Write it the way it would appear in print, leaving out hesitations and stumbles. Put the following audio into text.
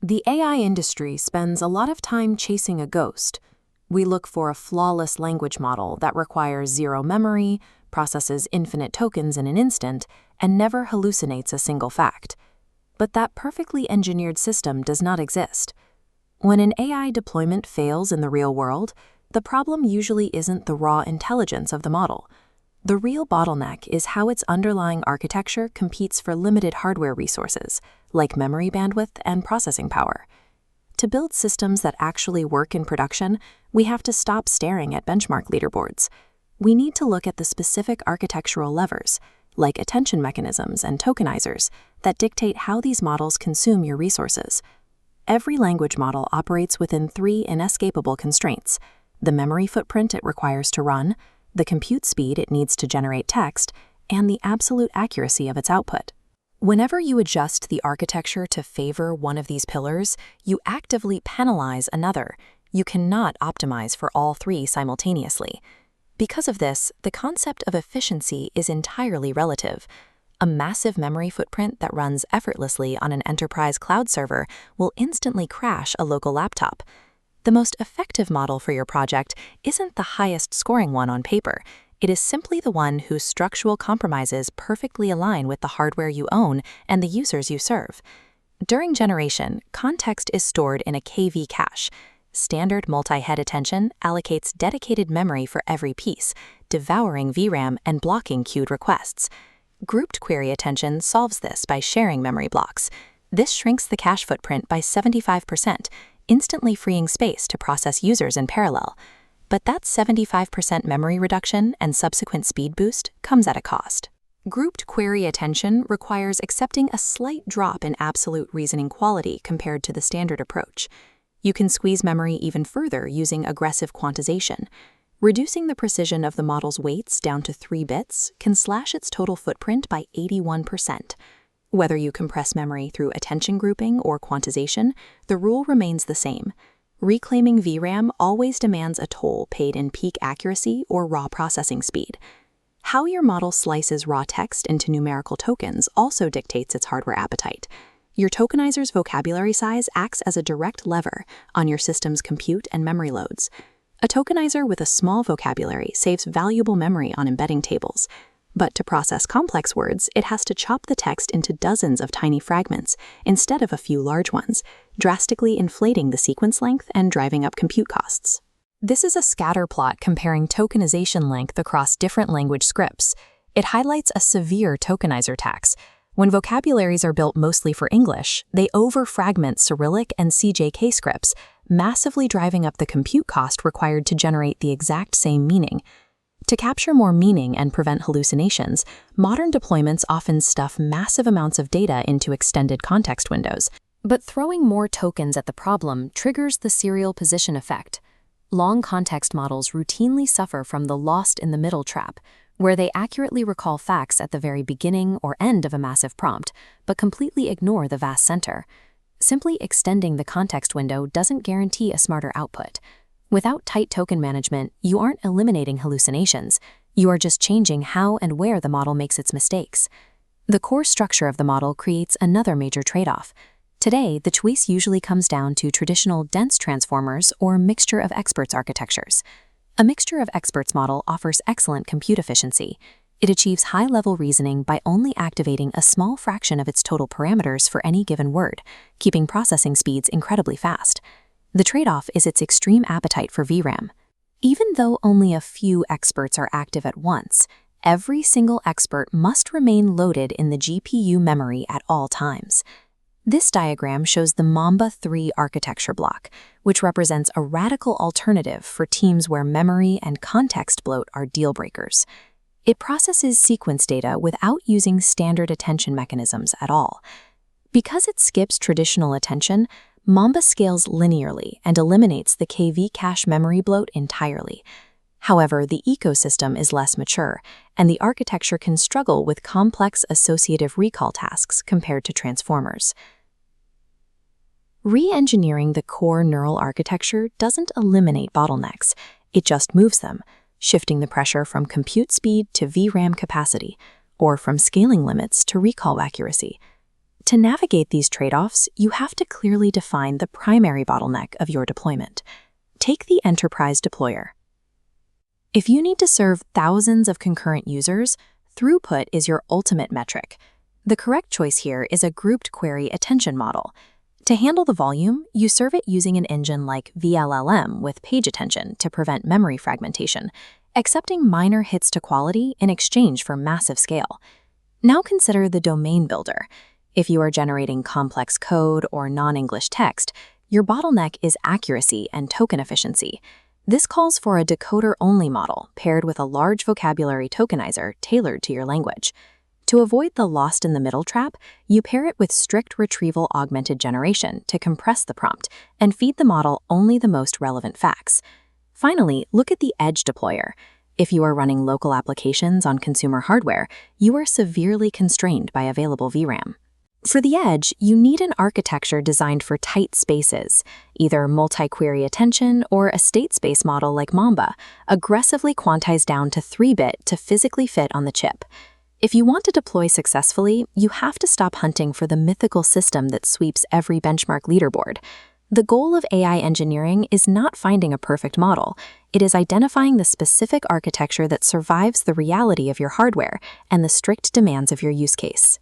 The AI industry spends a lot of time chasing a ghost. We look for a flawless language model that requires zero memory, processes infinite tokens in an instant, and never hallucinates a single fact. But that perfectly engineered system does not exist. When an AI deployment fails in the real world, the problem usually isn't the raw intelligence of the model. The real bottleneck is how its underlying architecture competes for limited hardware resources, like memory bandwidth and processing power. To build systems that actually work in production, we have to stop staring at benchmark leaderboards. We need to look at the specific architectural levers, like attention mechanisms and tokenizers, that dictate how these models consume your resources. Every language model operates within three inescapable constraints: the memory footprint it requires to run, the compute speed it needs to generate text, and the absolute accuracy of its output. Whenever you adjust the architecture to favor one of these pillars, you actively penalize another. You cannot optimize for all three simultaneously. Because of this, the concept of efficiency is entirely relative. A massive memory footprint that runs effortlessly on an enterprise cloud server will instantly crash a local laptop. The most effective model for your project isn't the highest scoring one on paper. It is simply the one whose structural compromises perfectly align with the hardware you own and the users you serve. During generation, context is stored in a KV cache. Standard multi-head attention allocates dedicated memory for every piece, devouring VRAM and blocking queued requests. Grouped query attention solves this by sharing memory blocks. This shrinks the cache footprint by 75%, instantly freeing space to process users in parallel. But that 75% memory reduction and subsequent speed boost comes at a cost. Grouped query attention requires accepting a slight drop in absolute reasoning quality compared to the standard approach. You can squeeze memory even further using aggressive quantization. Reducing the precision of the model's weights down to 3 bits can slash its total footprint by 81%. Whether you compress memory through attention grouping or quantization, the rule remains the same. Reclaiming VRAM always demands a toll paid in peak accuracy or raw processing speed. How your model slices raw text into numerical tokens also dictates its hardware appetite. Your tokenizer's vocabulary size acts as a direct lever on your system's compute and memory loads. A tokenizer with a small vocabulary saves valuable memory on embedding tables. But to process complex words, it has to chop the text into dozens of tiny fragments instead of a few large ones, drastically inflating the sequence length and driving up compute costs. This is a scatter plot comparing tokenization length across different language scripts. It highlights a severe tokenizer tax. When vocabularies are built mostly for English, they over-fragment Cyrillic and CJK scripts, massively driving up the compute cost required to generate the exact same meaning. To capture more meaning and prevent hallucinations, modern deployments often stuff massive amounts of data into extended context windows. But throwing more tokens at the problem triggers the serial position effect. Long context models routinely suffer from the lost in the middle trap, where they accurately recall facts at the very beginning or end of a massive prompt, but completely ignore the vast center. Simply extending the context window doesn't guarantee a smarter output. Without tight token management, you aren't eliminating hallucinations. You are just changing how and where the model makes its mistakes. The core structure of the model creates another major trade-off. Today, the choice usually comes down to traditional dense transformers or mixture of experts architectures. A mixture of experts model offers excellent compute efficiency. It achieves high-level reasoning by only activating a small fraction of its total parameters for any given word, keeping processing speeds incredibly fast. The trade-off is its extreme appetite for VRAM. Even though only a few experts are active at once, every single expert must remain loaded in the GPU memory at all times. This diagram shows the Mamba 3 architecture block, which represents a radical alternative for teams where memory and context bloat are deal breakers. It processes sequence data without using standard attention mechanisms at all. Because it skips traditional attention, Mamba scales linearly and eliminates the KV cache memory bloat entirely. However, the ecosystem is less mature, and the architecture can struggle with complex associative recall tasks compared to transformers. Re-engineering the core neural architecture doesn't eliminate bottlenecks, it just moves them, shifting the pressure from compute speed to VRAM capacity, or from scaling limits to recall accuracy. To navigate these trade-offs, you have to clearly define the primary bottleneck of your deployment. Take the enterprise deployer. If you need to serve thousands of concurrent users, throughput is your ultimate metric. The correct choice here is a grouped query attention model. To handle the volume, you serve it using an engine like VLLM with page attention to prevent memory fragmentation, accepting minor hits to quality in exchange for massive scale. Now consider the domain builder. If you are generating complex code or non-English text, your bottleneck is accuracy and token efficiency. This calls for a decoder-only model paired with a large vocabulary tokenizer tailored to your language. To avoid the lost-in-the-middle trap, you pair it with strict retrieval augmented generation to compress the prompt and feed the model only the most relevant facts. Finally, look at the edge deployer. If you are running local applications on consumer hardware, you are severely constrained by available VRAM. For the edge, you need an architecture designed for tight spaces, either multi-query attention or a state space model like Mamba, aggressively quantized down to 3-bit to physically fit on the chip. If you want to deploy successfully, you have to stop hunting for the mythical system that sweeps every benchmark leaderboard. The goal of AI engineering is not finding a perfect model. It is identifying the specific architecture that survives the reality of your hardware and the strict demands of your use case.